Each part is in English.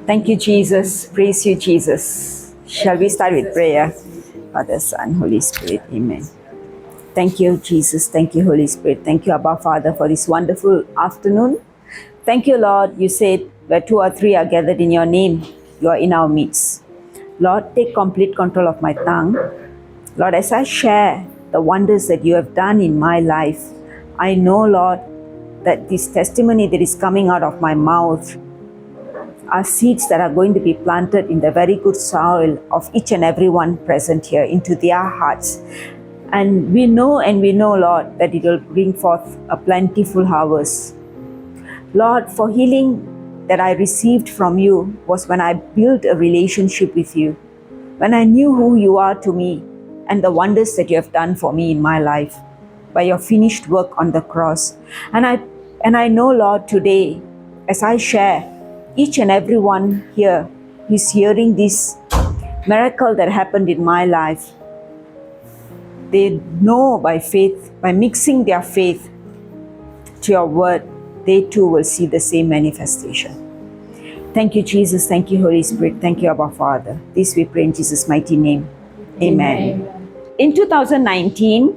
Thank you, Jesus. Praise you, Jesus. Shall we start with prayer? Father, Son, Holy Spirit. Amen. Thank you, Jesus. Thank you, Holy Spirit. Thank you, Abba Father, for this wonderful afternoon. Thank you, Lord. You said where two or three are gathered in your name, you are in our midst. Lord, take complete control of my tongue. Lord, as I share the wonders that you have done in my life, I know, Lord, that this testimony that is coming out of my mouth are seeds that are going to be planted in the very good soil of each and every one present here into their hearts. And we know, Lord, that it will bring forth a plentiful harvest. Lord, for healing that I received from you was when I built a relationship with you, when I knew who you are to me and the wonders that you have done for me in my life by your finished work on the cross. And I know, Lord, today, as I share, each and every one here who is hearing this miracle that happened in my life, they know by faith, by mixing their faith to your word, they too will see the same manifestation. Thank you, Jesus. Thank you, Holy Spirit. Thank you, Abba Father. This we pray in Jesus' mighty name. Amen. In 2019,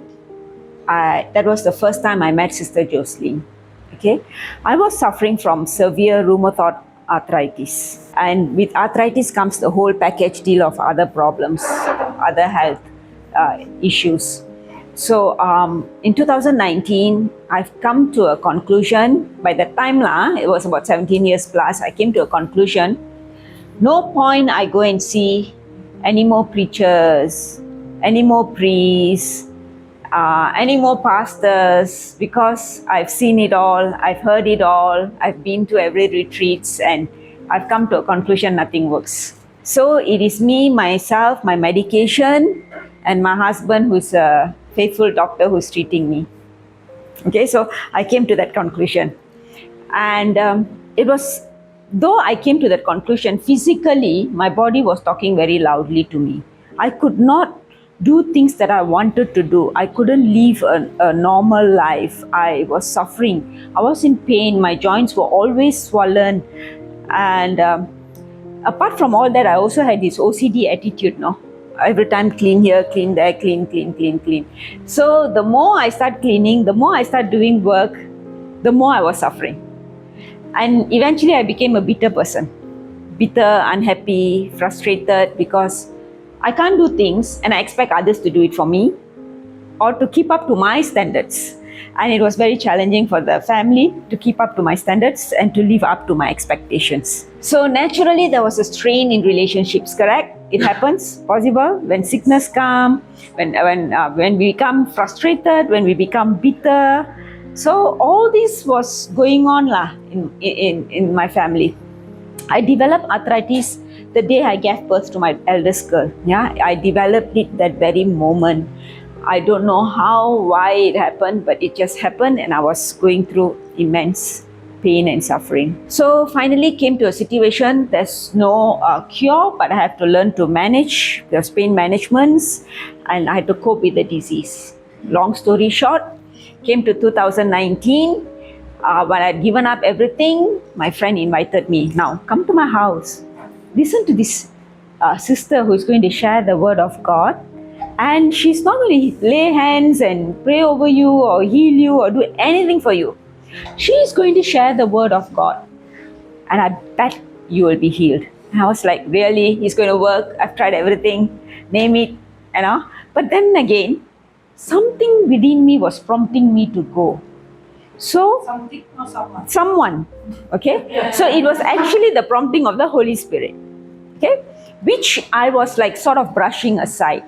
that was the first time I met Sister Jocelyn. Okay, I was suffering from severe rheumatoid arthritis, and with arthritis comes the whole package deal of other problems, other health issues. So in 2019, I've come to a conclusion. By the time it was about 17 years plus, I came to a conclusion. No point I go and see any more preachers, any more priests, any more pastors, because I've seen it all, I've heard it all, I've been to every retreats, and I've come to a conclusion nothing works. So it is me, myself, my medication, and my husband who's a faithful doctor who's treating me. Okay, so I came to that conclusion. And it was, though I came to that conclusion, physically, my body was talking very loudly to me. I could not do things that I wanted to do. I couldn't live a normal life. I was suffering. I was in pain. My joints were always swollen. And apart from all that, I also had this OCD attitude, no? Every time clean here, clean there, clean. So the more I start cleaning, the more I start doing work, the more I was suffering. And eventually I became a bitter person. Bitter, unhappy, frustrated, because I can't do things and I expect others to do it for me or to keep up to my standards. And it was very challenging for the family to keep up to my standards and to live up to my expectations. So naturally, there was a strain in relationships, correct? It happens, possible, when sickness comes, when we become frustrated, when we become bitter. So all this was going on in my family. I developed arthritis the day I gave birth to my eldest girl. Yeah, I developed it that very moment. I don't know how, why it happened, but it just happened, and I was going through immense pain and suffering. So finally came to a situation, there's no cure, but I have to learn to manage. There's pain managements, and I had to cope with the disease. Long story short, came to 2019, when I'd given up everything, my friend invited me, now come to my house. Listen to this sister who is going to share the word of God. And she's not going to lay hands and pray over you or heal you or do anything for you. She is going to share the word of God. And I bet you will be healed. And I was like, really? He's going to work? I've tried everything. Name it, you know. But then again, something within me was prompting me to go. So, Something or someone? Someone. Okay. So it was actually the prompting of the Holy Spirit. Okay. Which I was like sort of brushing aside.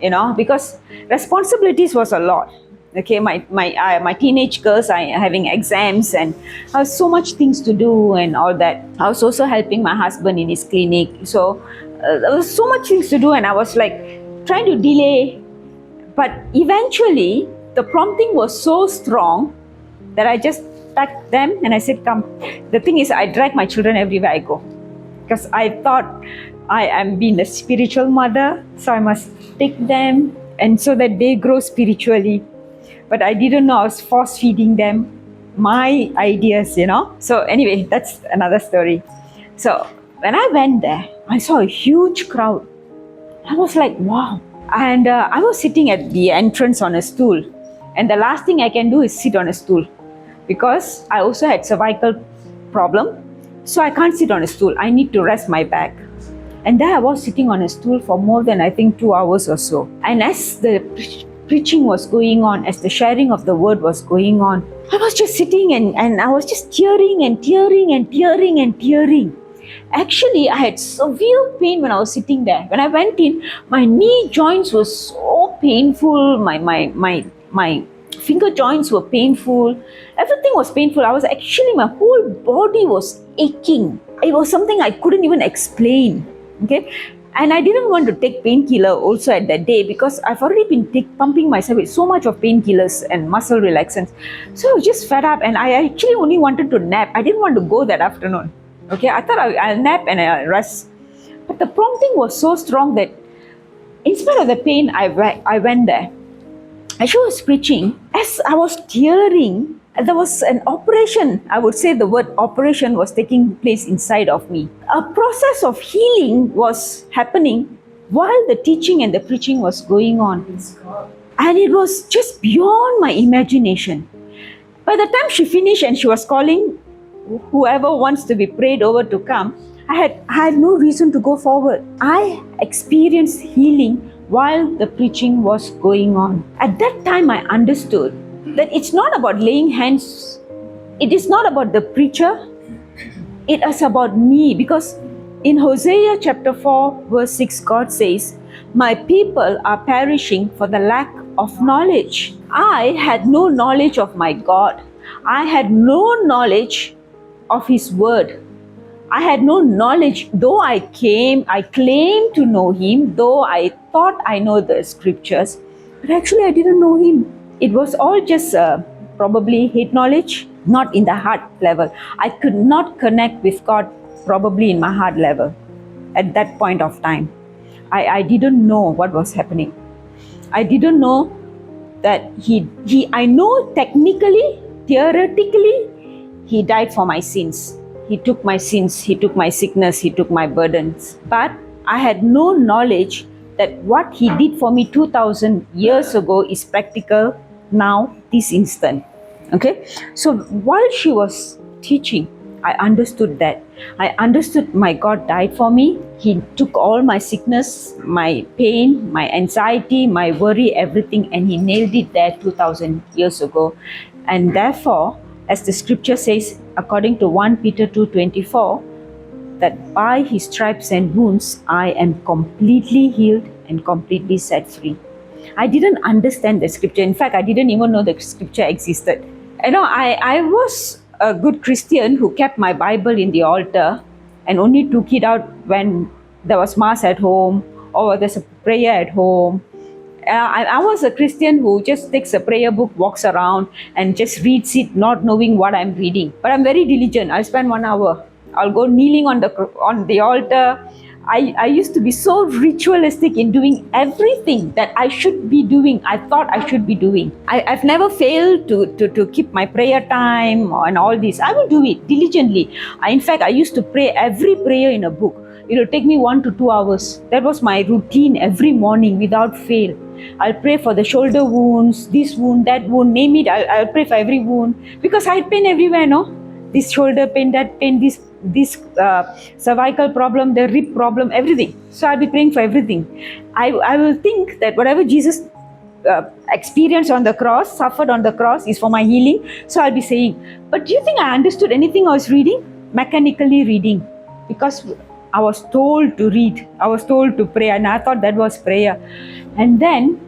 You know, because responsibilities was a lot. Okay, my teenage girls are having exams, and I have so much things to do and all that. I was also helping my husband in his clinic. So there was so much things to do, and I was like trying to delay. But eventually, the prompting was so strong that I just packed them and I said, come. The thing is, I drag my children everywhere I go, because I thought I am being a spiritual mother, so I must take them, and so that they grow spiritually. But I didn't know I was force feeding them my ideas, you know. So anyway, that's another story. So When I went there, I saw a huge crowd. I was like, wow. And I was sitting at the entrance on a stool. And the last thing I can do is sit on a stool, because I also had cervical problem. So I can't sit on a stool. I need to rest my back. And there I was sitting on a stool for more than, I think, 2 hours or so. And as the preaching was going on, as the sharing of the word was going on, I was just sitting and I was just tearing and tearing and tearing and tearing. Actually, I had severe pain when I was sitting there. When I went in, my knee joints were so painful. My finger joints were painful. Everything was painful. My whole body was aching. It was something I couldn't even explain. Okay. And I didn't want to take painkiller also at that day, because I've already been pumping myself with so much of painkillers and muscle relaxants. So I was just fed up, and I actually only wanted to nap. I didn't want to go that afternoon. Okay, I thought I'll nap and I'll rest. But the prompting was so strong that in spite of the pain, I went there. As she was preaching, as I was tearing, there was an operation. I would say the word operation was taking place inside of me. A process of healing was happening while the teaching and the preaching was going on. And it was just beyond my imagination. By the time she finished and she was calling whoever wants to be prayed over to come, I had no reason to go forward. I experienced healing while the preaching was going on. At that time, I understood that it's not about laying hands. It is not about the preacher. It is about me. Because in Hosea chapter 4, verse 6, God says, "My people are perishing for the lack of knowledge." I had no knowledge of my God. I had no knowledge of His word. I had no knowledge, though I claimed to know Him, though I thought I know the scriptures, but actually I didn't know Him. It was all just probably head knowledge, not in the heart level. I could not connect with God probably in my heart level at that point of time. I didn't know what was happening. I didn't know that I know technically, theoretically, He died for my sins. He took my sins, He took my sickness, He took my burdens. But I had no knowledge that what He did for me 2,000 years ago is practical now, this instant. Okay? So while she was teaching, I understood that. I understood my God died for me. He took all my sickness, my pain, my anxiety, my worry, everything, and He nailed it there 2,000 years ago. And therefore, as the scripture says, according to 1 Peter 2:24, that by His stripes and wounds, I am completely healed and completely set free. I didn't understand the scripture. In fact, I didn't even know the scripture existed. I was a good Christian who kept my Bible in the altar and only took it out when there was mass at home or there's a prayer at home. I was a Christian who just takes a prayer book, walks around and just reads it, not knowing what I'm reading. But I'm very diligent. I'll spend 1 hour. I'll go kneeling on the altar. I used to be so ritualistic in doing everything that I should be doing. I thought I should be doing. I've never failed to keep my prayer time and all this. I will do it diligently. In fact, I used to pray every prayer in a book. It will take me 1 to 2 hours. That was my routine every morning without fail. I'll pray for the shoulder wounds, this wound, that wound, name it. I'll pray for every wound because I had pain everywhere, no? This shoulder pain, that pain, this cervical problem, the rib problem, everything. So I'll be praying for everything. I will think that whatever Jesus experienced on the cross, suffered on the cross, is for my healing. So I'll be saying, but do you think I understood anything I was reading? Mechanically reading. Because I was told to read. I was told to pray, and I thought that was prayer. And then,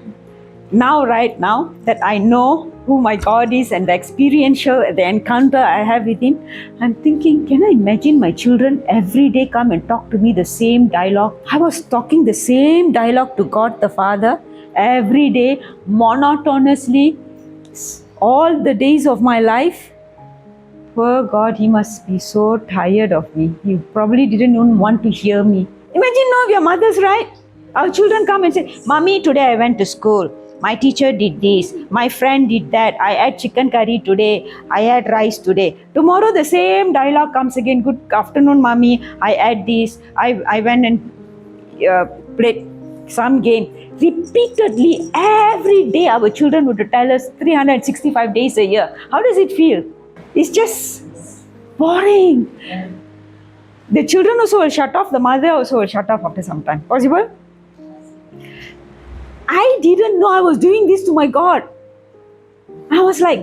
right now that I know who my God is and the encounter I have with Him, I'm thinking, can I imagine my children every day come and talk to me the same dialogue? I was talking the same dialogue to God the Father every day, monotonously, all the days of my life. Poor God, He must be so tired of me. He probably didn't even want to hear me. Imagine now, we are mothers, right? Our children come and say, Mommy, today I went to school. My teacher did this. My friend did that. I had chicken curry today. I had rice today. Tomorrow the same dialogue comes again. Good afternoon, mommy. I had this. I went and played some game. Repeatedly, every day our children would tell us 365 days a year. How does it feel? It's just boring. The children also will shut off. The mother also will shut off after some time. Possible? I didn't know I was doing this to my God. I was like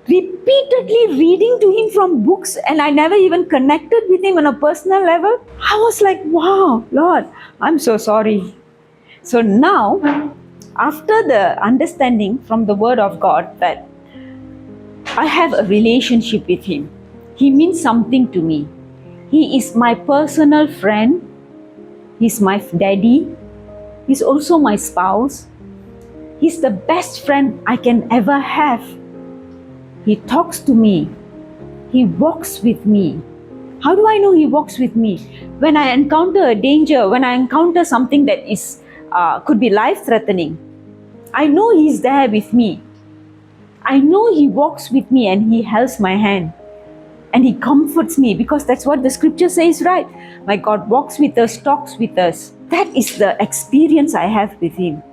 repeatedly reading to Him from books, and I never even connected with Him on a personal level. I was like, wow, Lord, I'm so sorry. So now, after the understanding from the Word of God that I have a relationship with Him, He means something to me. He is my personal friend. He's my daddy. He's also my spouse. He's the best friend I can ever have. He talks to me. He walks with me. How do I know He walks with me? When I encounter a danger, when I encounter something that is could be life-threatening, I know He's there with me. I know He walks with me and He holds my hand. And He comforts me, because that's what the scripture says, right? My God walks with us, talks with us. That is the experience I have with Him.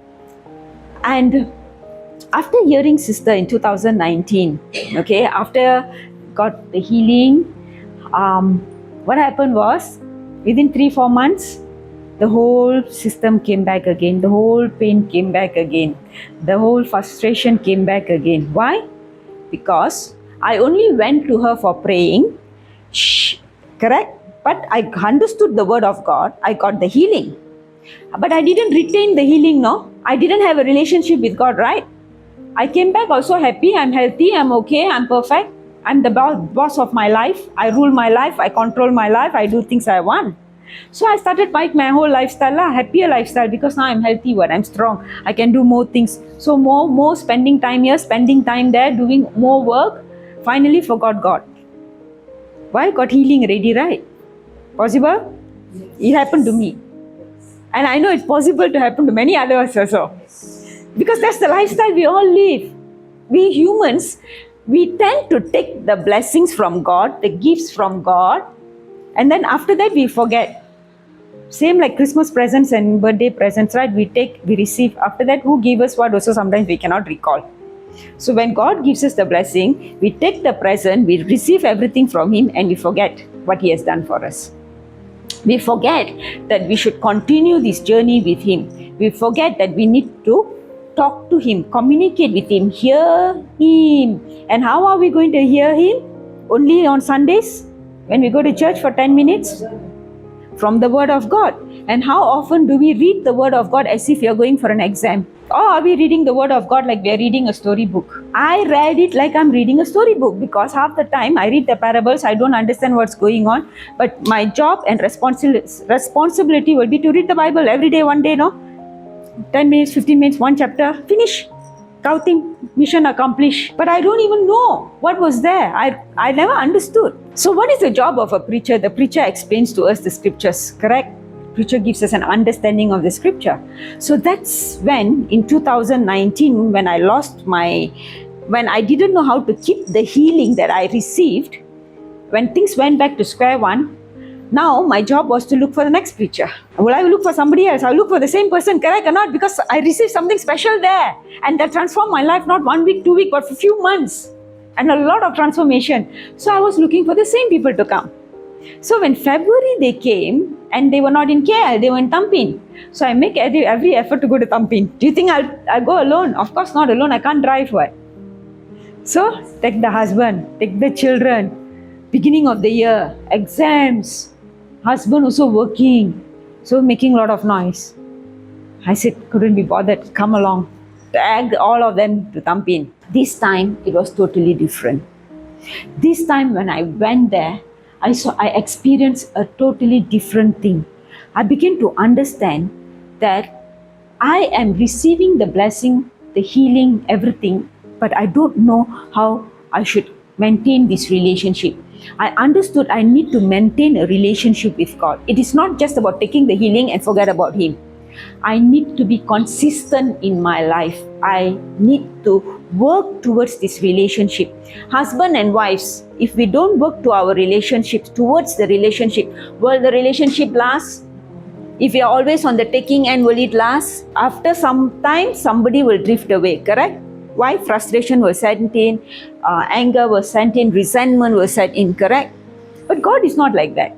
And after hearing Sister in 2019, okay, after got the healing, what happened was, within 3-4 months, the whole system came back again. The whole pain came back again. The whole frustration came back again. Why? Because I only went to her for praying, correct? But I understood the Word of God. I got the healing. But I didn't retain the healing, no? I didn't have a relationship with God, right? I came back also happy, I'm healthy, I'm okay, I'm perfect. I'm the boss of my life. I rule my life, I control my life, I do things I want. So I started my whole lifestyle, happier lifestyle, because now I'm healthy, I'm strong, I can do more things. So more spending time here, spending time there, doing more work. Finally forgot God. Why? Got healing ready, right? Possible? It happened to me. And I know it's possible to happen to many others also. Because that's the lifestyle we all live. We humans, we tend to take the blessings from God, the gifts from God, and then after that we forget. Same like Christmas presents and birthday presents, right? We receive. After that, who gave us what also sometimes we cannot recall. So when God gives us the blessing, we take the present, we receive everything from Him, and we forget what He has done for us. We forget that we should continue this journey with Him. We forget that we need to talk to Him, communicate with Him, hear Him. And how are we going to hear Him? Only on Sundays, when we go to church for 10 minutes? From the Word of God. And how often do we read the Word of God as if you're going for an exam? Or are we reading the Word of God like we're reading a storybook? I read it like I'm reading a storybook, because half the time I read the parables, I don't understand what's going on. But my job and responsibility will be to read the Bible every day, one day, no? 10 minutes, 15 minutes, one chapter, finish. Kautim, mission accomplished. But I don't even know what was there. I never understood. So what is the job of a preacher? The preacher explains to us the scriptures, correct? Preacher gives us an understanding of the scripture. So that's when, in 2019, when I didn't know how to keep the healing that I received, when things went back to square one, now my job was to look for the next preacher. Will I look for somebody else? I'll look for the same person, correct or not? Because I received something special there. And that transformed my life, not 1 week, 2 weeks, but for a few months. And a lot of transformation. So I was looking for the same people to come. So when February they came, and they were not in KL, they were in Tampin. So I make every effort to go to Tampin. Do you think I'll go alone? Of course not alone, I can't drive. What? So take the husband, take the children. Beginning of the year, exams. Husband also working, so making a lot of noise. I said, couldn't be bothered, come along. Tagged all of them to Tampin. This time, it was totally different. This time when I went there, I experienced a totally different thing. I began to understand that I am receiving the blessing, the healing, everything, but I don't know how I should maintain this relationship. I understood I need to maintain a relationship with God. It is not just about taking the healing and forget about Him. I need to be consistent in my life. I need to work towards this relationship. Husband and wives, if we don't work to our relationships, towards the relationship, will the relationship last? If you are always on the taking end, will it last? After some time, somebody will drift away, correct? Why? Frustration will set in, anger will set in, resentment will set in, correct? But God is not like that.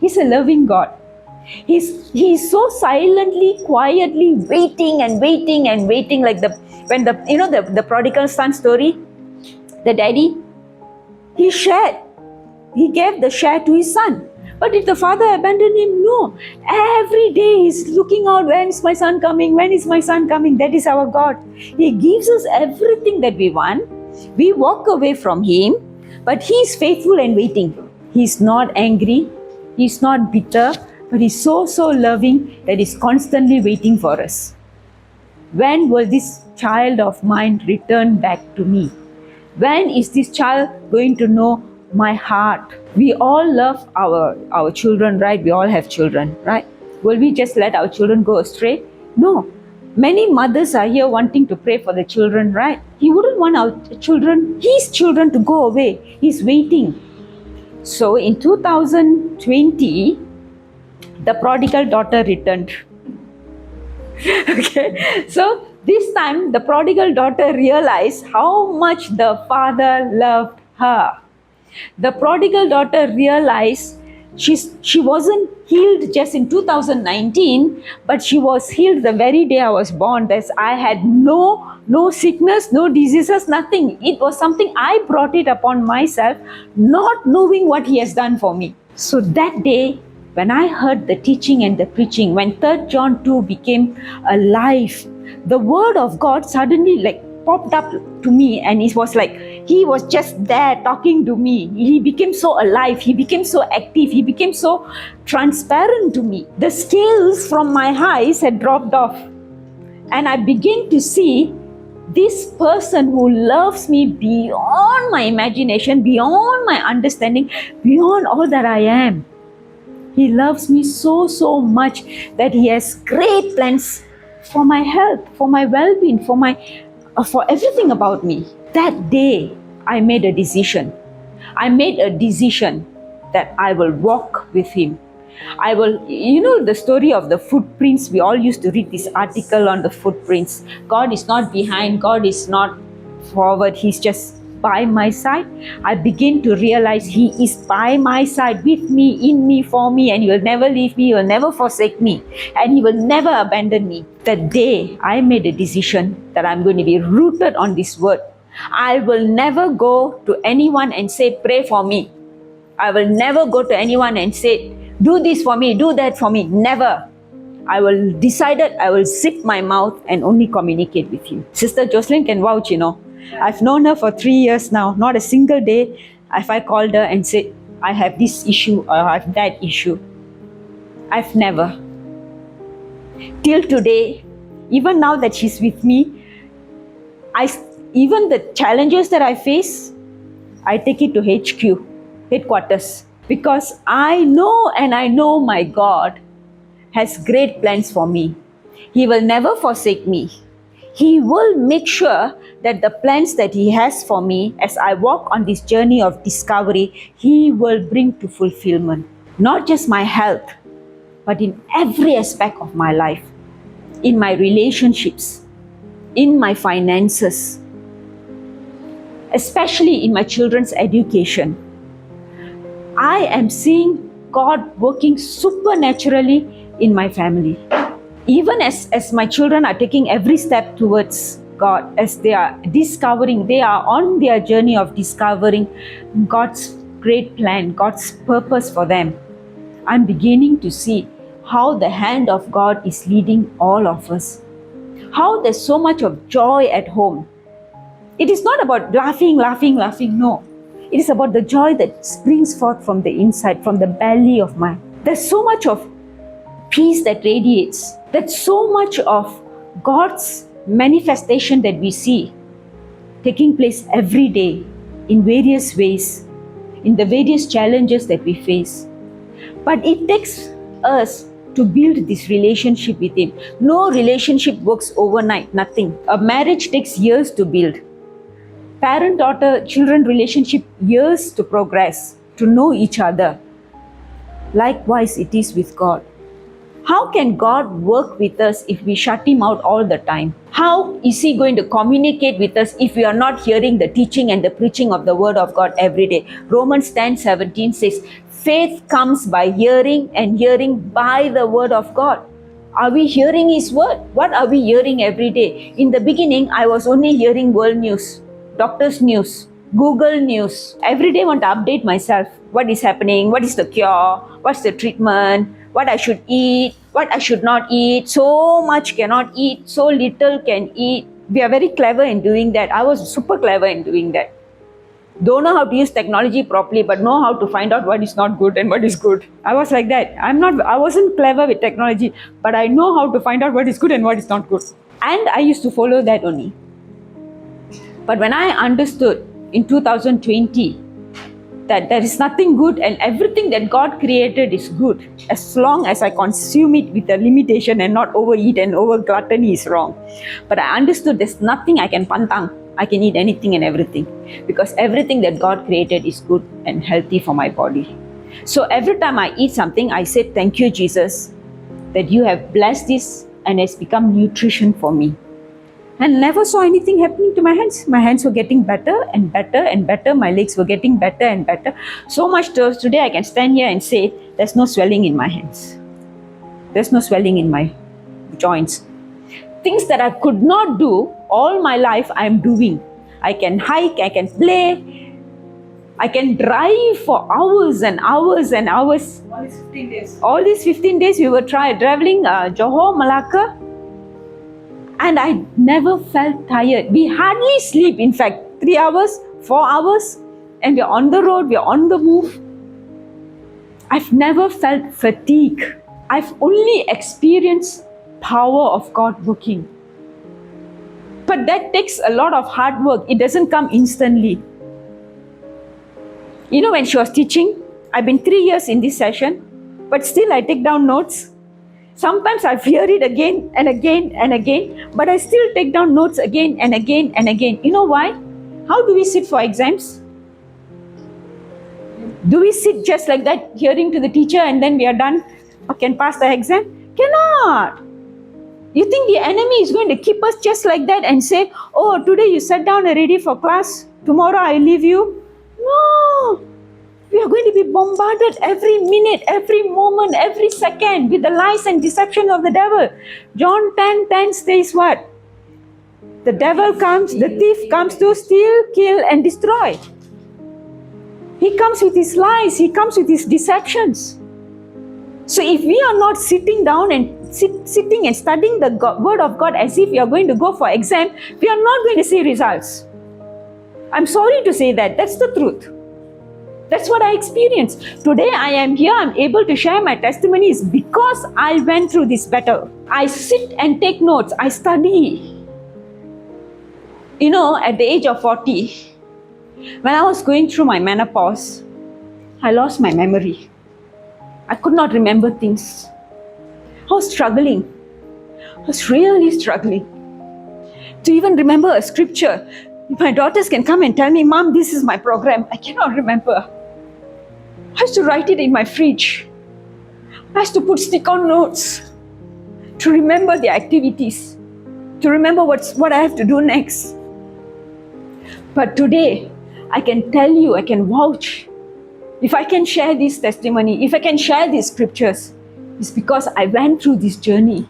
He's a loving God. He's so silently, quietly waiting and waiting and waiting, like the prodigal son story. The daddy, he gave the share to his son. But did the father abandon him? No. Every day he's looking out, when is my son coming? When is my son coming? That is our God. He gives us everything that we want. We walk away from him, but he is faithful and waiting. He's not angry. He's not bitter. But he's so loving that he's constantly waiting for us. When will this child of mine return back to me? When is this child going to know my heart? We all love our children, right? We all have children, right? Will we just let our children go astray? No. Many mothers are here wanting to pray for the children, right? He wouldn't want his children to go away. He's waiting. So in 2020, the prodigal daughter returned. Okay, so this time the prodigal daughter realized how much the father loved her. The prodigal daughter realized she wasn't healed just in 2019, but she was healed the very day I was born. That I had no sickness, no diseases, nothing. It was something I brought it upon myself, not knowing what He has done for me. So that day, when I heard the teaching and the preaching, when 3 John 2 became alive, the word of God suddenly popped up to me, and it was like He was just there talking to me. He became so alive, He became so active, He became so transparent to me. The scales from my eyes had dropped off, and I began to see this person who loves me beyond my imagination, beyond my understanding, beyond all that I am. He loves me so much that He has great plans for my health, for my well-being, for everything about me. That day, I made a decision. I made a decision that I will walk with Him. I will, the story of the footprints, we all used to read this article on the footprints. God is not behind, God is not forward, He's just by my side. I begin to realize He is by my side, with me, in me, for me, and He will never leave me, He will never forsake me, and He will never abandon me. The day I made a decision that I'm going to be rooted on this word, I will never go to anyone and say, pray for me. I will never go to anyone and say, do this for me, do that for me. Never. I will decide that I will zip my mouth and only communicate with Him. Sister Jocelyn can vouch, I've known her for 3 years now. Not a single day have I called her and said, I have this issue or I have that issue. I've never. Till today, even now that she's with me, even the challenges that I face, I take it to HQ, headquarters. Because I know my God has great plans for me. He will never forsake me. He will make sure that the plans that He has for me as I walk on this journey of discovery, He will bring to fulfillment. Not just my health, but in every aspect of my life. In my relationships, in my finances, especially in my children's education. I am seeing God working supernaturally in my family. Even as my children are taking every step towards God, as they are on their journey of discovering God's great plan, God's purpose for them, I'm beginning to see how the hand of God is leading all of us. How there's so much of joy at home. It is not about laughing, no. It is about the joy that springs forth from the inside, from the belly of mine. There's so much of peace that radiates. There's so much of God's manifestation that we see taking place every day in various ways, in the various challenges that we face. But it takes us to build this relationship with Him. No relationship works overnight, nothing. A marriage takes years to build. Parent-daughter, children relationship, years to progress, to know each other. Likewise, it is with God. How can God work with us if we shut Him out all the time? How is He going to communicate with us if we are not hearing the teaching and the preaching of the Word of God every day? Romans 10:17 says, faith comes by hearing and hearing by the Word of God. Are we hearing His Word? What are we hearing every day? In the beginning, I was only hearing world news, doctor's news, Google news. Every day I want to update myself. What is happening? What is the cure? What's the treatment? What I should eat? What I should not eat? So much cannot eat. So little can eat. We are very clever in doing that. I was super clever in doing that. Don't know how to use technology properly, but know how to find out what is not good and what is good. I was like that. I wasn't clever with technology, but I know how to find out what is good and what is not good. And I used to follow that only. But when I understood in 2020 that there is nothing good and everything that God created is good, as long as I consume it with a limitation and not overeat and over gluttony is wrong. But I understood there's nothing I can pantang. I can eat anything and everything, because everything that God created is good and healthy for my body. So every time I eat something, I say, thank you, Jesus, that you have blessed this and it's become nutrition for me. And never saw anything happening to my hands. My hands were getting better and better and better. My legs were getting better and better. So much so today I can stand here and say, there's no swelling in my hands. There's no swelling in my joints. Things that I could not do all my life, I am doing. I can hike, I can play, I can drive for hours and hours and hours. All these 15 days. All these 15 days we were traveling Johor, Malacca. And I never felt tired. We hardly sleep, in fact, 3 hours, 4 hours, and we're on the road, we're on the move. I've never felt fatigue. I've only experienced power of God working. But that takes a lot of hard work. It doesn't come instantly. You know, when she was teaching, I've been 3 years in this session, but still I take down notes. Sometimes I hear it again and again and again, but I still take down notes again and again and again. You know why? How do we sit for exams? Do we sit just like that, hearing to the teacher and then we are done or can pass the exam? Cannot. You think the enemy is going to keep us just like that and say, oh, today you sat down and ready for class, tomorrow I leave you? No. We are going to be bombarded every minute, every moment, every second with the lies and deception of the devil. John 10:10 says what? The devil comes, the thief comes to steal, kill and destroy. He comes with his lies, he comes with his deceptions. So if we are not sitting down and sitting and studying the Word of God as if we are going to go for exam, we are not going to see results. I'm sorry to say that, that's the truth. That's what I experienced. Today I am here, I'm able to share my testimonies because I went through this battle. I sit and take notes, I study. You know, at the age of 40, when I was going through my menopause, I lost my memory. I could not remember things. I was struggling. I was really struggling to even remember a scripture. If my daughters can come and tell me, Mom, this is my program, I cannot remember. I used to write it in my fridge. I used to put stick-on notes to remember the activities, to remember what I have to do next. But today, I can tell you, I can vouch. If I can share this testimony, if I can share these scriptures, it's because I went through this journey.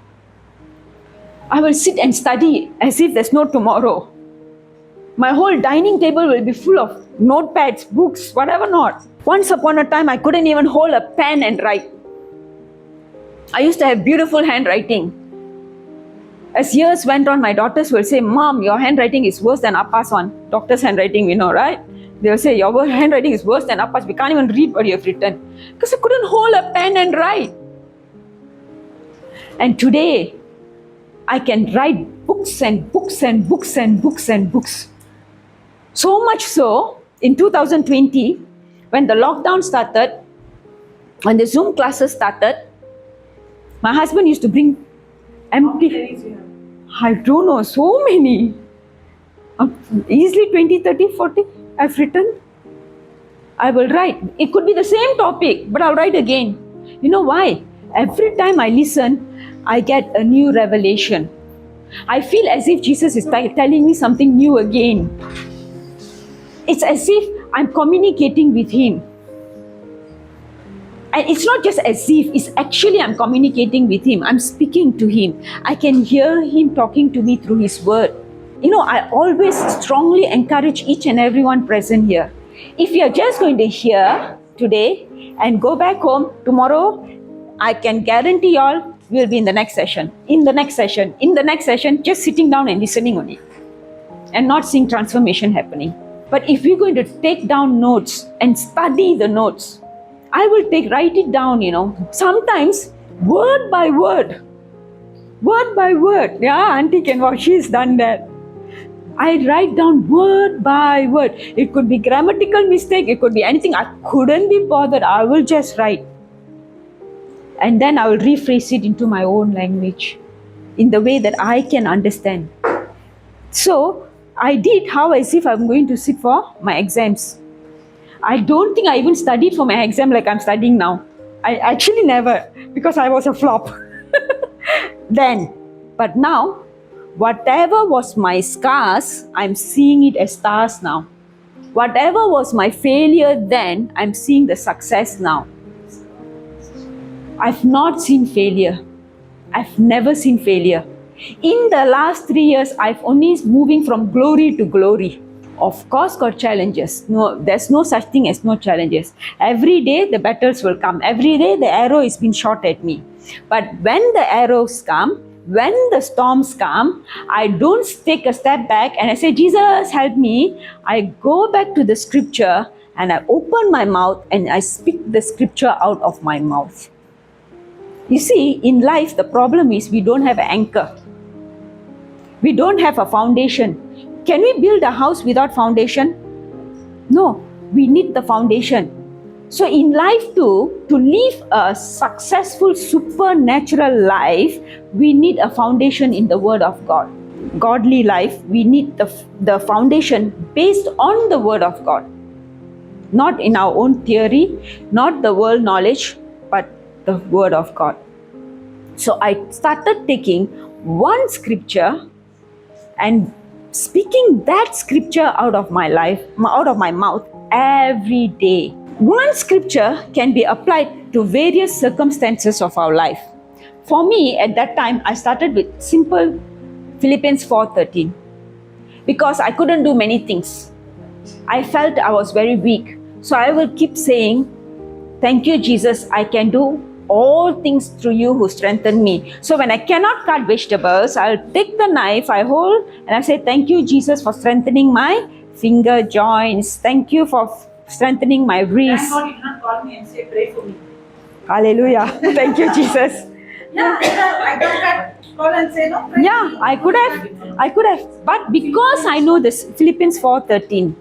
I will sit and study as if there's no tomorrow. My whole dining table will be full of notepads, books, whatever not. Once upon a time, I couldn't even hold a pen and write. I used to have beautiful handwriting. As years went on, my daughters will say, Mom, your handwriting is worse than Appa's one. Doctor's handwriting, we know, right? They'll say, your handwriting is worse than Appa's. We can't even read what you have written. Because I couldn't hold a pen and write. And today, I can write books and books and books and books and books. So much so, in 2020, when the lockdown started, when the Zoom classes started, My husband used to bring empty. I don't know, so many. Easily 20, 30, 40 I've written. I will write. It could be the same topic, but I'll write again. You know why? Every time I listen, I get a new revelation. I feel as if Jesus is telling me something new again. It's as if I'm communicating with Him. And it's not just as if, it's actually I'm communicating with Him. I'm speaking to Him. I can hear Him talking to me through His word. You know, I always strongly encourage each and everyone present here. If you're just going to hear today and go back home tomorrow, I can guarantee y'all we'll be in the next session, in the next session, in the next session, just sitting down and listening only and not seeing transformation happening. But if we're going to take down notes and study the notes, I will write it down, you know, sometimes word by word. Word by word. Yeah, Auntie can watch, she's done that. I write down word by word. It could be grammatical mistake, it could be anything. I couldn't be bothered. I will just write. And then I will rephrase it into my own language in the way that I can understand. So I did how as if I'm going to sit for my exams. I don't think I even studied for my exam like I'm studying now. I actually never, because I was a flop then. But now, whatever was my scars, I'm seeing it as stars now. Whatever was my failure then, I'm seeing the success now. I've not seen failure. I've never seen failure. In the last 3 years, I've only moving from glory to glory. Of course, got challenges. No, there's no such thing as no challenges. Every day the battles will come. Every day the arrow is being shot at me. But when the arrows come, when the storms come, I don't take a step back and I say, Jesus, help me. I go back to the scripture and I open my mouth and I speak the scripture out of my mouth. You see, in life, the problem is we don't have an anchor. We don't have a foundation. Can we build a house without foundation? No, we need the foundation. So in life too, to live a successful supernatural life, we need a foundation in the Word of God. Godly life, we need the foundation based on the Word of God. Not in our own theory, not the world knowledge, but the Word of God. So I started taking one scripture and speaking that scripture out of my life, out of my mouth every day. One scripture can be applied to various circumstances of our life. For me, at that time, I started with simple Philippians 4:13 because I couldn't do many things. I felt I was very weak. So I will keep saying, thank you, Jesus, I can do all things through you who strengthen me. So when I cannot cut vegetables, I'll take the knife, I hold, and I say, thank you, Jesus, for strengthening my finger joints. Thank you for strengthening my wrist. Thank God you did not call me and say, pray for me. Hallelujah. Thank you, Jesus. Yeah, I can't call and say, no, pray Yeah, for me. I could have. But because I know this, Philippians 4:13,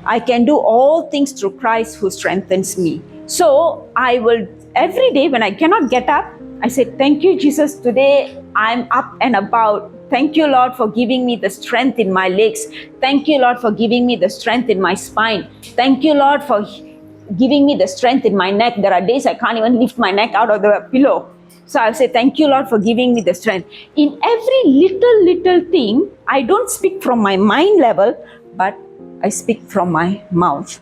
I can do all things through Christ who strengthens me. So I will, every day when I cannot get up, I say, thank you, Jesus, today I'm up and about. Thank you, Lord, for giving me the strength in my legs. Thank you, Lord, for giving me the strength in my spine. Thank you, Lord, for giving me the strength in my neck. There are days I can't even lift my neck out of the pillow. So I'll say, thank you, Lord, for giving me the strength. In every little thing, I don't speak from my mind level, but I speak from my mouth.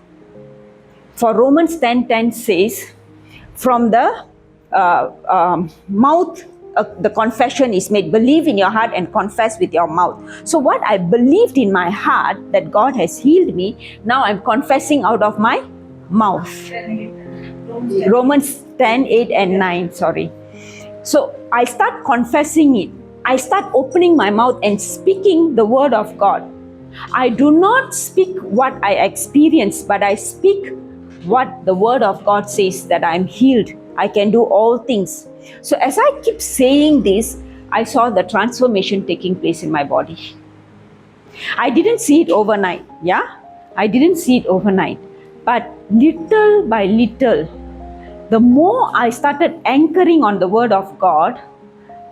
For Romans 10:10 says, from the mouth, the confession is made. Believe in your heart and confess with your mouth. So what I believed in my heart that God has healed me, now I'm confessing out of my mouth. Romans 10:8 and 9, sorry. So I start confessing it. I start opening my mouth and speaking the word of God. I do not speak what I experience, but I speak what the word of God says, that I'm healed. I can do all things. So as I keep saying this, I saw the transformation taking place in my body. I didn't see it overnight, yeah? I didn't see it overnight. But little by little, the more I started anchoring on the Word of God,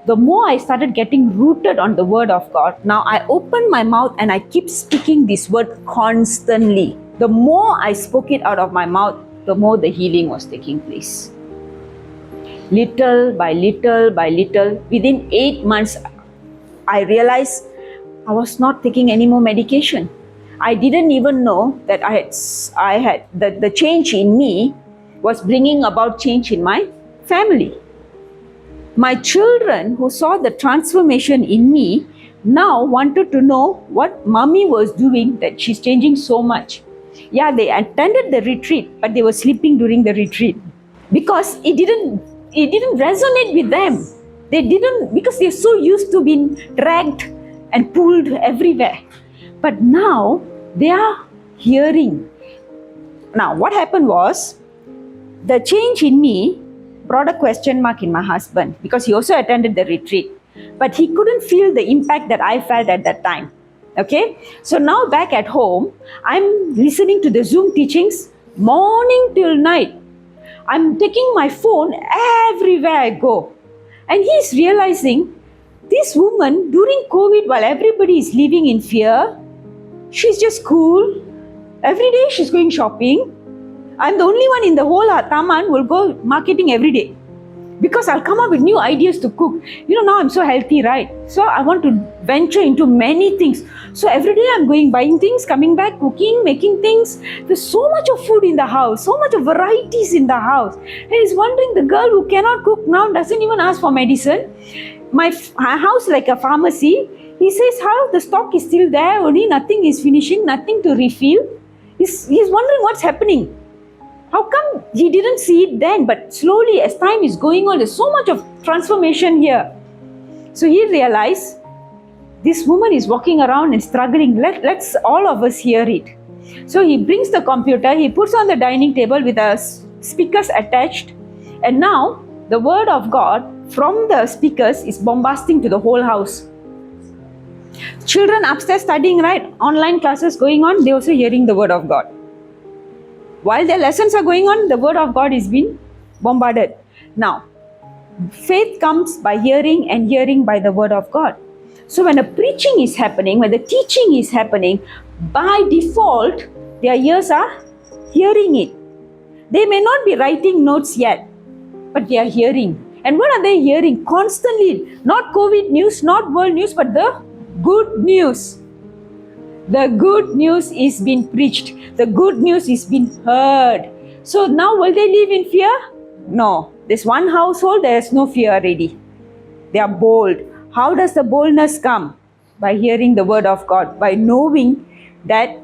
the more I started getting rooted on the Word of God. Now I open my mouth and I keep speaking this word constantly. The more I spoke it out of my mouth, the more the healing was taking place. Little by little by little, within 8 months, I realized I was not taking any more medication. I didn't even know that I had the change in me was bringing about change in my family. My children who saw the transformation in me now wanted to know what mommy was doing, that she's changing so much. Yeah, they attended the retreat, but they were sleeping during the retreat because it didn't resonate with them. They didn't, because they're so used to being dragged and pulled everywhere. But now they are hearing. Now what happened was, the change in me brought a question mark in my husband, because he also attended the retreat, but he couldn't feel the impact that I felt at that time. Okay, so now back at home, I'm listening to the Zoom teachings morning till night. I'm taking my phone everywhere I go. And he's realizing, this woman during COVID, while everybody is living in fear, she's just cool. Every day she's going shopping. I'm the only one in the whole Taman will go marketing every day, because I'll come up with new ideas to cook. Now I'm so healthy, right? So I want to venture into many things. So every day I'm going buying things, coming back, cooking, making things. There's so much of food in the house, so much of varieties in the house. And he's wondering, the girl who cannot cook now doesn't even ask for medicine. My house like a pharmacy. He says, how the stock is still there, only nothing is finishing, nothing to refill. He's wondering what's happening. How come he didn't see it then? But slowly, as time is going on, there's so much of transformation here. So he realized, this woman is walking around and struggling. Let's all of us hear it. So he brings the computer, he puts on the dining table with the speakers attached. And now the Word of God from the speakers is bombasting to the whole house. Children upstairs studying, right? Online classes going on, they're also hearing the Word of God. While their lessons are going on, the Word of God is being bombarded. Now, faith comes by hearing, and hearing by the Word of God. So when the preaching is happening, when the teaching is happening, by default, their ears are hearing it. They may not be writing notes yet, but they are hearing. And what are they hearing? Constantly, not COVID news, not world news, but the good news. The good news is being preached. The good news is being heard. So now will they live in fear? No. This one household, there is no fear already. They are bold. How does the boldness come? By hearing the Word of God. By knowing that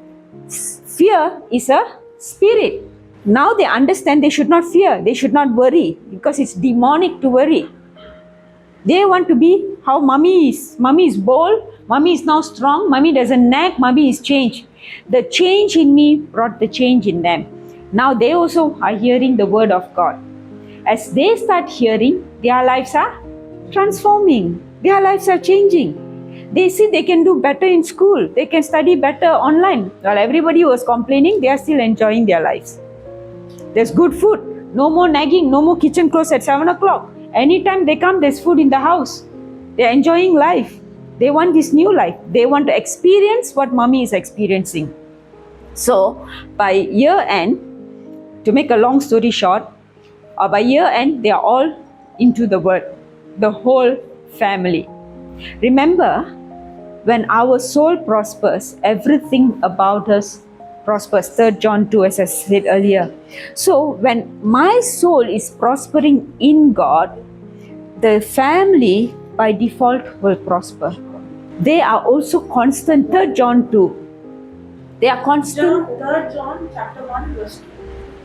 fear is a spirit. Now they understand they should not fear. They should not worry, because it's demonic to worry. They want to be how mommy is. Mommy is bold. Mommy is now strong. Mommy doesn't nag. Mommy is changed. The change in me brought the change in them. Now they also are hearing the Word of God. As they start hearing, their lives are transforming. Their lives are changing. They see they can do better in school. They can study better online. While everybody was complaining, they are still enjoying their lives. There's good food. No more nagging. No more kitchen closed at 7 o'clock. Anytime they come, there's food in the house. They're enjoying life. They want this new life. They want to experience what mommy is experiencing. So, by year end, to make a long story short, by year end, they are all into the Word. The whole family. Remember, when our soul prospers, everything about us prospers. 3 John 2, as I said earlier. So, when my soul is prospering in God, the family by default will prosper. They are also constant. 3 John 2. They are constant. 3 John chapter 1 verse 2.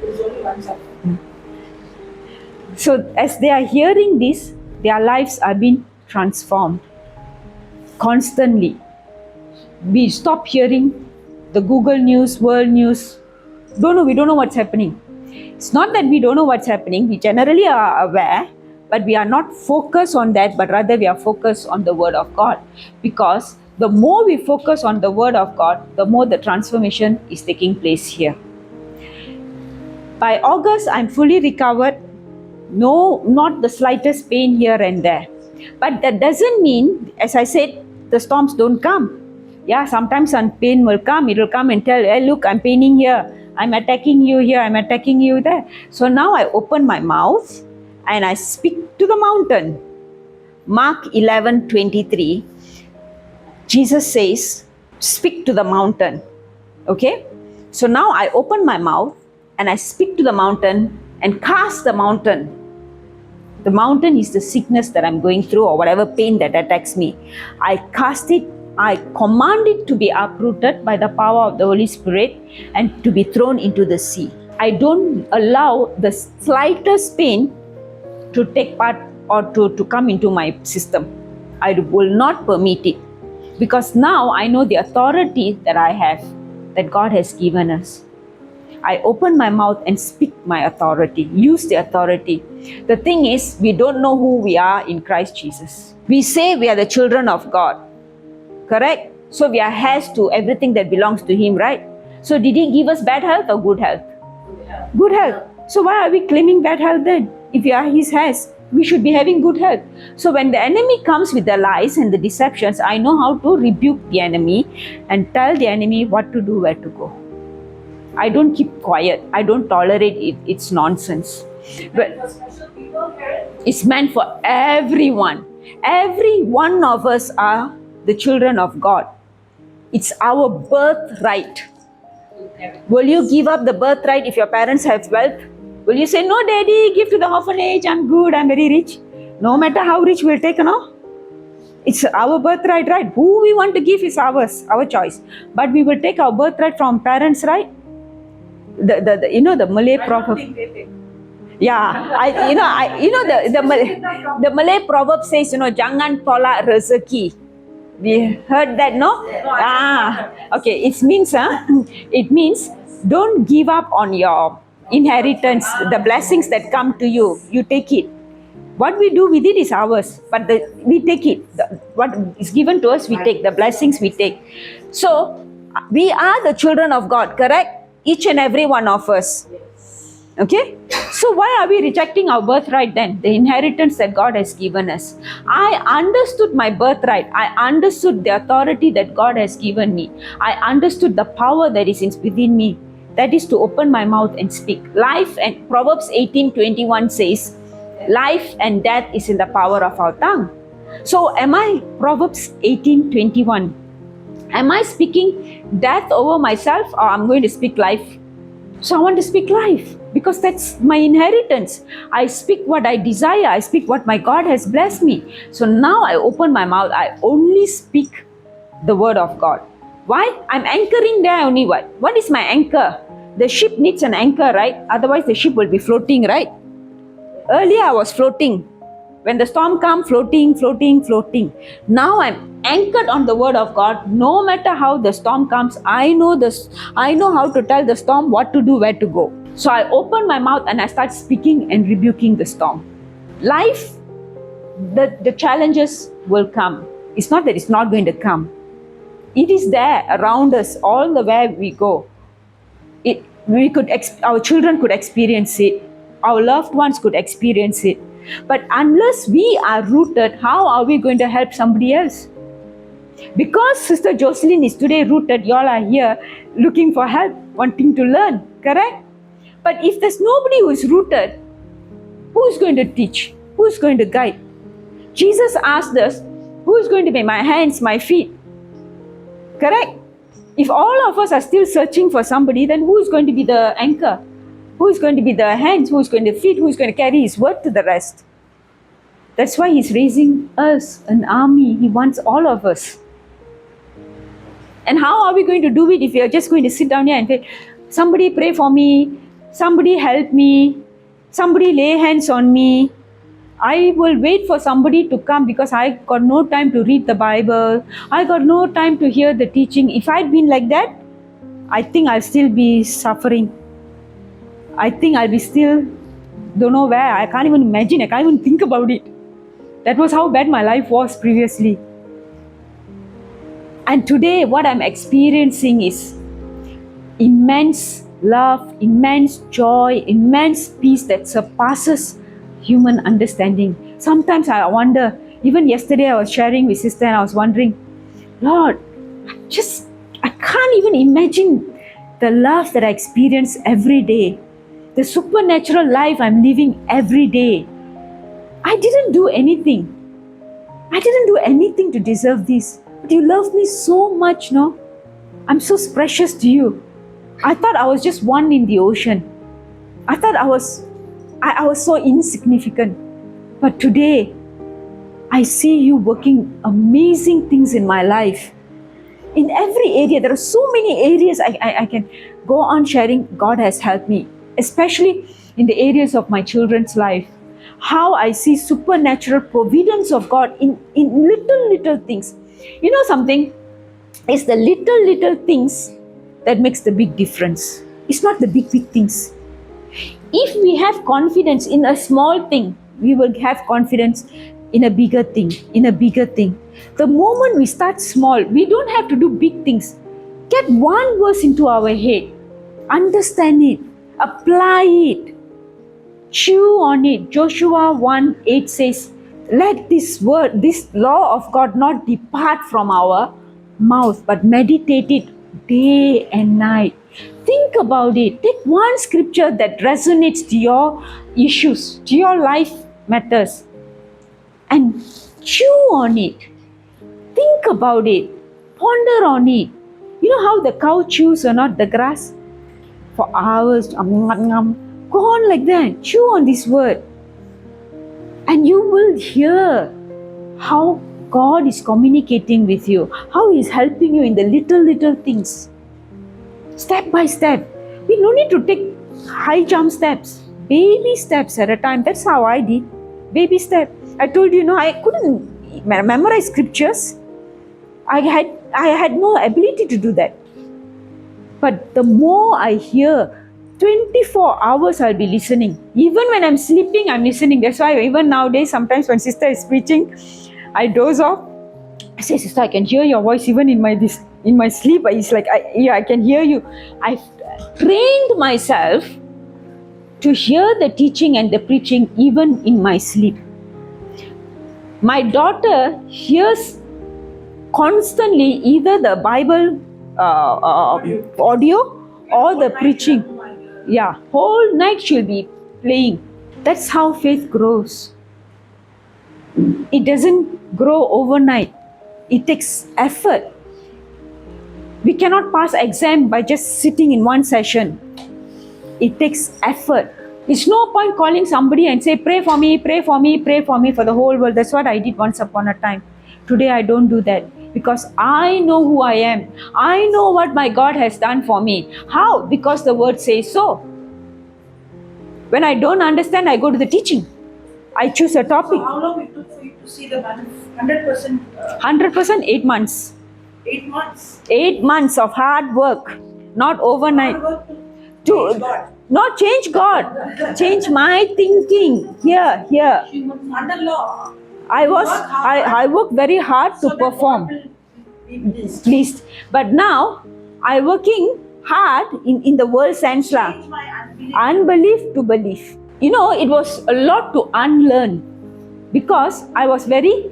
There is only one chapter. So as they are hearing this, their lives are being transformed constantly. We stop hearing the Google News, World News. We don't know what's happening. It's not that we don't know what's happening. We generally are aware, but we are not focused on that, but rather we are focused on the Word of God. Because the more we focus on the Word of God, the more the transformation is taking place here. By August, I'm fully recovered. No, not the slightest pain here and there. But that doesn't mean, as I said, the storms don't come. Yeah, sometimes some pain will come. It will come and tell, hey, look, I'm paining here. I'm attacking you here. I'm attacking you there. So now I open my mouth and I speak to the mountain. Mark 11:23, Jesus says, speak to the mountain. Okay? So now I open my mouth and I speak to the mountain and cast the mountain. The mountain is the sickness that I'm going through or whatever pain that attacks me. I cast it, I command it to be uprooted by the power of the Holy Spirit and to be thrown into the sea. I don't allow the slightest pain to take part or to come into my system. I will not permit it because now I know the authority that I have, that God has given us. I open my mouth and speak my authority, use the authority. The thing is, we don't know who we are in Christ Jesus. We say we are the children of God, correct? So we are heirs to everything that belongs to Him, right? So did He give us bad health or good health? Good health. So why are we claiming bad health then? If we are His heirs, we should be having good health. So when the enemy comes with the lies and the deceptions, I know how to rebuke the enemy and tell the enemy what to do, where to go. I don't keep quiet. I don't tolerate it. It's nonsense. But it's meant for everyone. Every one of us are the children of God. It's our birthright. Will you give up the birthright if your parents have wealth? Will you say, no, daddy, give to the orphanage. I'm good. I'm very rich. No matter how rich, we'll take, no? It's our birthright, right? Who we want to give is ours, our choice. But we will take our birthright from parents, right? The Malay proverb. Yeah, the Malay proverb says, jangan tolak rezeki. We heard that, no? Okay. It means don't give up on your inheritance, the blessings that come to you. You take it. What we do with it is ours, but we take it. What is given to us, we take. The blessings we take. So we are the children of God, correct? Each and every one of us. Okay? So why are we rejecting our birthright then? The inheritance that God has given us. I understood my birthright. I understood the authority that God has given me. I understood the power that is within me. That is to open my mouth and speak. Life and Proverbs 18:21 says, life and death is in the power of our tongue. So am I, Proverbs 18:21, am I speaking death over myself or I'm going to speak life? So I want to speak life because that's my inheritance. I speak what I desire. I speak what my God has blessed me. So now I open my mouth. I only speak the word of God. Why? I'm anchoring there only. What is my anchor? The ship needs an anchor, right? Otherwise the ship will be floating, right? Earlier I was floating. When the storm comes, floating. Now I'm anchored on the word of God. No matter how the storm comes, I know how to tell the storm what to do, where to go. So I open my mouth and I start speaking and rebuking the storm. Life, the challenges will come. It's not that it's not going to come. It is there around us all the way we go. Our children could experience it. Our loved ones could experience it. But unless we are rooted, how are we going to help somebody else? Because Sister Jocelyn is today rooted, y'all are here looking for help, wanting to learn, correct? But if there's nobody who is rooted, who's going to teach? Who's going to guide? Jesus asked us, who's going to be my hands, my feet? Correct? If all of us are still searching for somebody, then who is going to be the anchor? Who is going to be the hands? Who is going to feed? Who is going to carry His word to the rest? That's why He's raising us, an army. He wants all of us. And how are we going to do it if we are just going to sit down here and say, somebody pray for me, somebody help me, somebody lay hands on me. I will wait for somebody to come because I got no time to read the Bible. I got no time to hear the teaching. If I'd been like that, I think I'll still be suffering. I think I'll be still, don't know where. I can't even imagine. I can't even think about it. That was how bad my life was previously. And today, what I'm experiencing is immense love, immense joy, immense peace that surpasses human understanding. Sometimes I wonder, even yesterday I was sharing with sister and I was wondering, Lord, I can't even imagine the love that I experience every day, the supernatural life I'm living every day. I didn't do anything. I didn't do anything to deserve this. But you love me so much, no? I'm so precious to you. I thought I was just one in the ocean. I thought I was so insignificant. But today, I see you working amazing things in my life. In every area, there are so many areas I can go on sharing. God has helped me, especially in the areas of my children's life. How I see supernatural providence of God in little things. You know something? It's the little things that makes the big difference. It's not the big things. If we have confidence in a small thing, we will have confidence in a bigger thing, The moment we start small, we don't have to do big things. Get one verse into our head, understand it, apply it, chew on it. Joshua 1:8 says, let this word, this law of God not depart from our mouth, but meditate it day and night. Think about it. Take one scripture that resonates to your issues, to your life matters, and chew on it. Think about it. Ponder on it. You know how the cow chews or not the grass? For hours. Go on like that. Chew on this word. And you will hear how God is communicating with you, how He is helping you in the little things. Step by step. We don't need to take high jump steps. Baby steps at a time. That's how I did. Baby step. I told you, I couldn't memorize scriptures. I had no ability to do that. But the more I hear, 24 hours I'll be listening. Even when I'm sleeping, I'm listening. That's why even nowadays, sometimes when sister is preaching, I doze off. I say, sister, I can hear your voice even in my sleep. It's like, I can hear you. I've trained myself to hear the teaching and the preaching even in my sleep. My daughter hears constantly either the Bible audio or the preaching. Yeah, whole night she'll be playing. That's how faith grows. It doesn't grow overnight. It takes effort. We cannot pass exam by just sitting in one session. It takes effort. It's no point calling somebody and say, pray for me for the whole world. That's what I did once upon a time. Today I don't do that because I know who I am. I know what my God has done for me. How? Because the word says so. When I don't understand, I go to the teaching. I choose a topic. So how long it took for you to see the 100%? 100%, 8 months. 8 months. 8 months of hard work, not overnight. Hard work to change God. Not change God, change my thinking. Here. Under law. I worked very hard to perform. Pleased. But now I working hard in the world sense lah. Change my Unbelief to belief. It was a lot to unlearn because I was very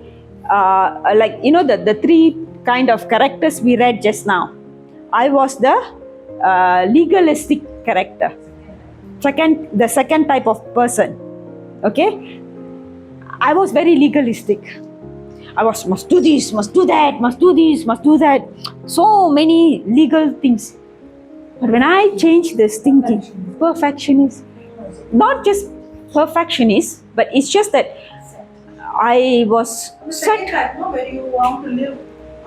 the three kind of characters we read just now. I was the legalistic character. The second type of person. Okay? I was very legalistic. I was must do this, must do that, must do this, must do that. So many legal things. But when I changed this thinking, perfectionist, not just perfectionist, but it's just that I was set where you want to live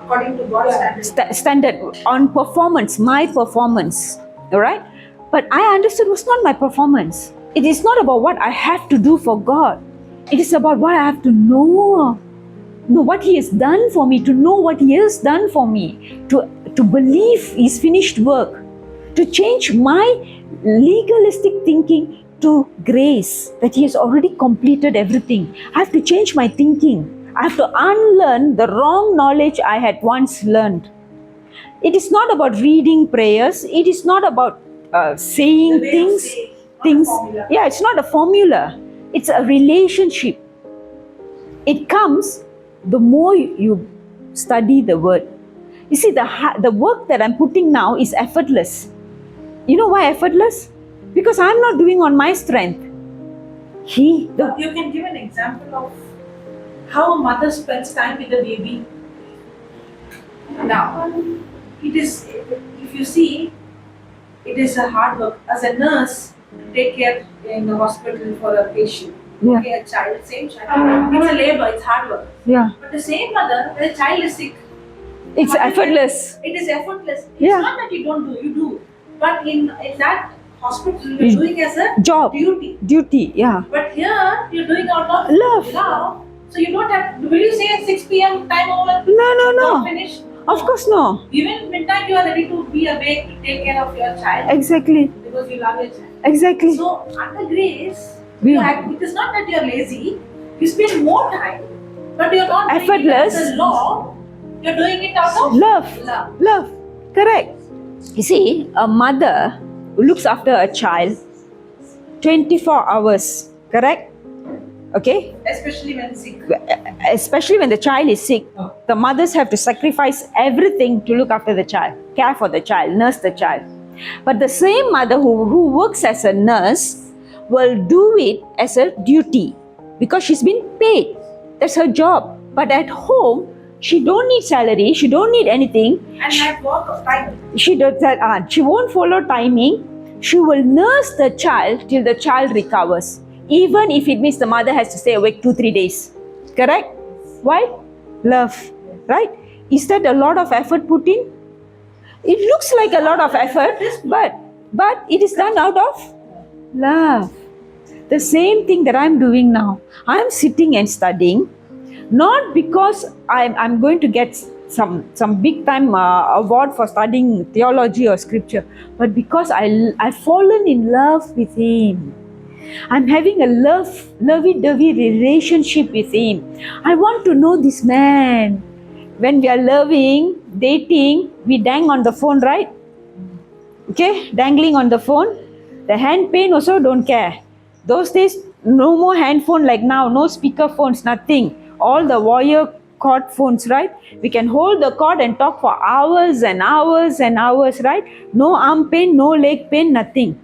according to God's standard on performance, my performance. All right? But I understood it was not my performance. It is not about what I have to do for God. It is about what I have to know what He has done for me, to know what He has done for me, to believe His finished work, to change my legalistic thinking to grace, that He has already completed everything. I have to change my thinking. I have to unlearn the wrong knowledge I had once learned. It is not about reading prayers. It is not about saying things. Yeah, it's not a formula. It's a relationship. It comes the more you study the word. You see, the work that I'm putting now is effortless. You know why effortless? Because I'm not doing on my strength. You can give an example of how a mother spends time with the baby. Now, it is, if you see, it is a hard work. As a nurse, to take care in the hospital for a patient. Yeah. Okay, a child, same child. It's a labor, it's hard work. Yeah. But the same mother, when a child is sick, It's effortless. it is effortless. It's Yeah. not that you don't do, you do. But in that hospital, you're doing as a Job. Duty, yeah. But here, you're doing out of Love. So you don't have, will you say at 6 p.m. time over? No. Finish? Of course no. Even midnight, you are ready to be awake to take care of your child. Exactly. Because you love your child. Exactly. So, under grace, Yeah. it is not that you're lazy. You spend more time, but you're not Effortless. doing it as a law. You're doing it out of Love. Love. Correct. You see, a mother who looks after a child 24 hours, correct? Okay? Especially when sick. Especially when the child is sick, the mothers have to sacrifice everything to look after the child, care for the child, nurse the child. But the same mother who works as a nurse will do it as a duty because she's been paid. That's her job. But at home, she don't need salary, she don't need anything. And have work of time. She does that. She won't follow timing. She will nurse the child till the child recovers. Even if it means the mother has to stay awake 2-3 days. Correct? Why? Love. Right? Is that a lot of effort put in? It looks like a lot of effort, but it is done out of love. The same thing that I'm doing now. I'm sitting and studying, not because I'm going to get some big time award for studying theology or scripture, but because I've fallen in love with Him. I'm having a lovey-dovey relationship with Him. I want to know this man. When we are loving, dating, we dang on the phone, right? Okay, dangling on the phone. The hand pain also don't care. Those days, no more hand phone like now, no speaker phones, nothing. All the wire cord phones, right? We can hold the cord and talk for hours and hours and hours, right? No arm pain, no leg pain, nothing.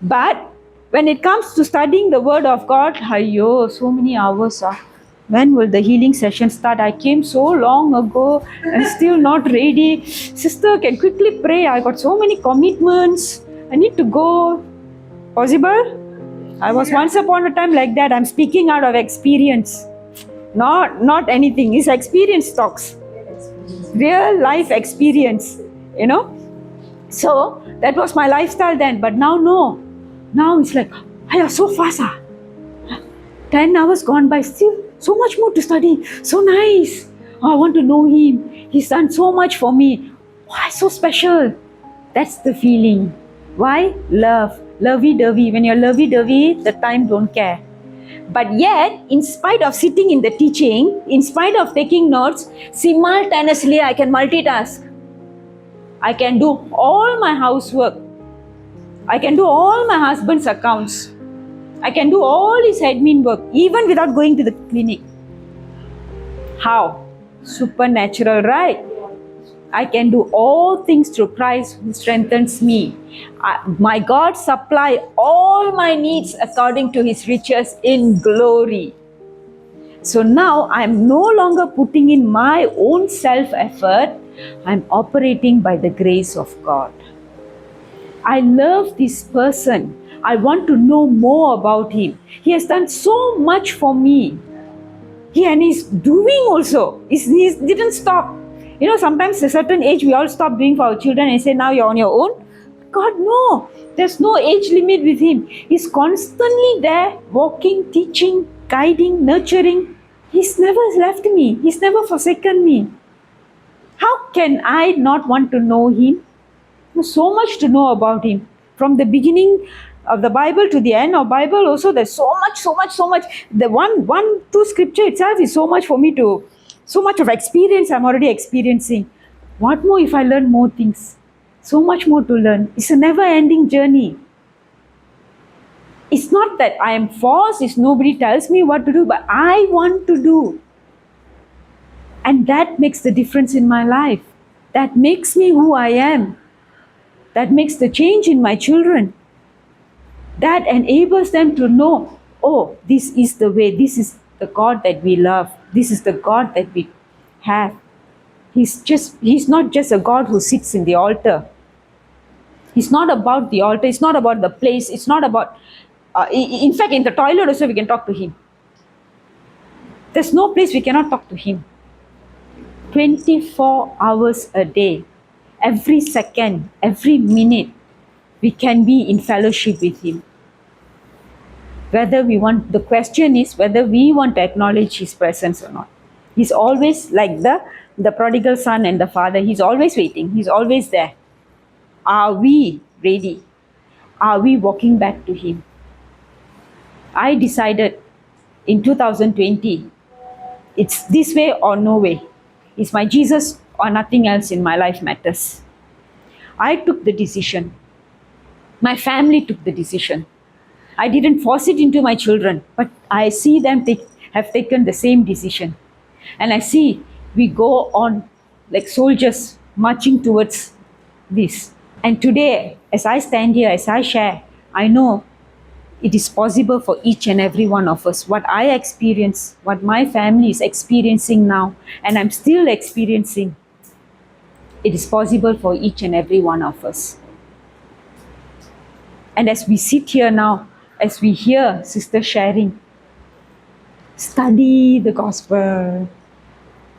But when it comes to studying the Word of God, ayyo, so many hours. When will the healing session start? I came so long ago and still not ready. Sister, can quickly pray. I got so many commitments. I need to go. Possible? I was once upon a time like that. I'm speaking out of experience. Not anything. It's experience talks. Real life experience. You know? So, that was my lifestyle then. But now, no. Now it's like, so fast. 10 hours gone by, still so much more to study. So nice. I want to know Him. He's done so much for me. Why so special? That's the feeling. Why? Love. Lovey-dovey. When you're lovey-dovey, the time don't care. But yet, in spite of sitting in the teaching, in spite of taking notes, simultaneously I can multitask. I can do all my housework. I can do all my husband's accounts. I can do all his admin work, even without going to the clinic. How? Supernatural, right? I can do all things through Christ who strengthens me. My God supply all my needs according to His riches in glory. So now I'm no longer putting in my own self-effort. I'm operating by the grace of God. I love this person. I want to know more about him. He has done so much for me. And he's doing also. He didn't stop. You know, sometimes at a certain age, we all stop doing for our children and say, now you're on your own. God, no. There's no age limit with Him. He's constantly there, walking, teaching, guiding, nurturing. He's never left me. He's never forsaken me. How can I not want to know Him? There's so much to know about Him. From the beginning of the Bible to the end of Bible also, there's so much. The one scripture itself is so much for me to, so much of experience I'm already experiencing. What more if I learn more things? So much more to learn. It's a never-ending journey. It's not that I am forced, if nobody tells me what to do, but I want to do. And that makes the difference in my life. That makes me who I am. That makes the change in my children. That enables them to know, oh, this is the way, this is the God that we love, this is the God that we have. He's not just a God who sits in the altar. It's not about the altar, it's not about the place, it's not about, in fact, in the toilet also we can talk to Him. There's no place we cannot talk to Him. 24 hours a day, every second, every minute, we can be in fellowship with Him. The question is whether we want to acknowledge His presence or not. He's always like the prodigal son and the father. He's always waiting. He's always there. Are we ready? Are we walking back to Him? I decided in 2020, it's this way or no way. It's my Jesus or nothing else in my life matters. I took the decision. My family took the decision. I didn't force it into my children, but I see them have taken the same decision. And I see we go on like soldiers marching towards this. And today, as I stand here, as I share, I know it is possible for each and every one of us. What I experience, what my family is experiencing now, and I'm still experiencing, it is possible for each and every one of us. And as we sit here now, as we hear Sister sharing, study the gospel,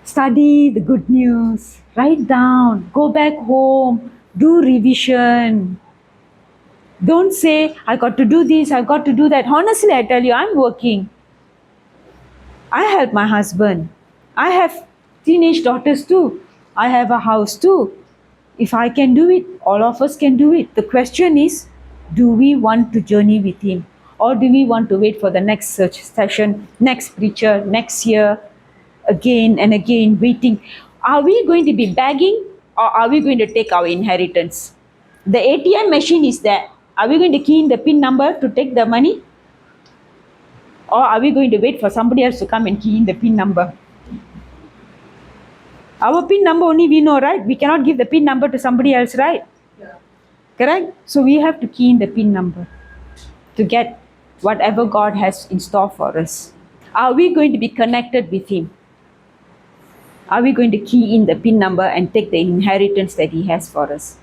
study the good news, write down, go back home, do revision. Don't say, I got to do this, I got to do that. Honestly, I tell you, I'm working. I help my husband. I have teenage daughters too. I have a house too. If I can do it, all of us can do it. The question is, do we want to journey with Him? Or do we want to wait for the next search session, next preacher, next year, again and again, waiting? Are we going to be begging or are we going to take our inheritance? The ATM machine is there. Are we going to key in the PIN number to take the money? Or are we going to wait for somebody else to come and key in the PIN number? Our PIN number only we know, right? We cannot give the PIN number to somebody else, right? Yeah. Correct? So we have to key in the PIN number to get whatever God has in store for us. Are we going to be connected with Him? Are we going to key in the PIN number and take the inheritance that He has for us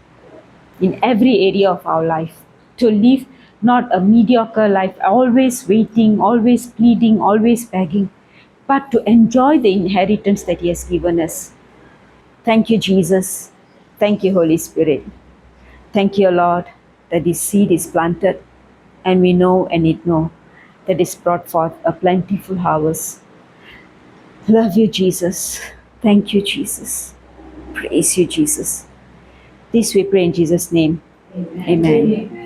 in every area of our life? To live not a mediocre life, always waiting, always pleading, always begging, but to enjoy the inheritance that He has given us. Thank you, Jesus. Thank you, Holy Spirit. Thank you, Lord, that this seed is planted and we know and it know that it's brought forth a plentiful harvest. Love you, Jesus. Thank you, Jesus. Praise you, Jesus. This we pray in Jesus' name. Amen. Amen.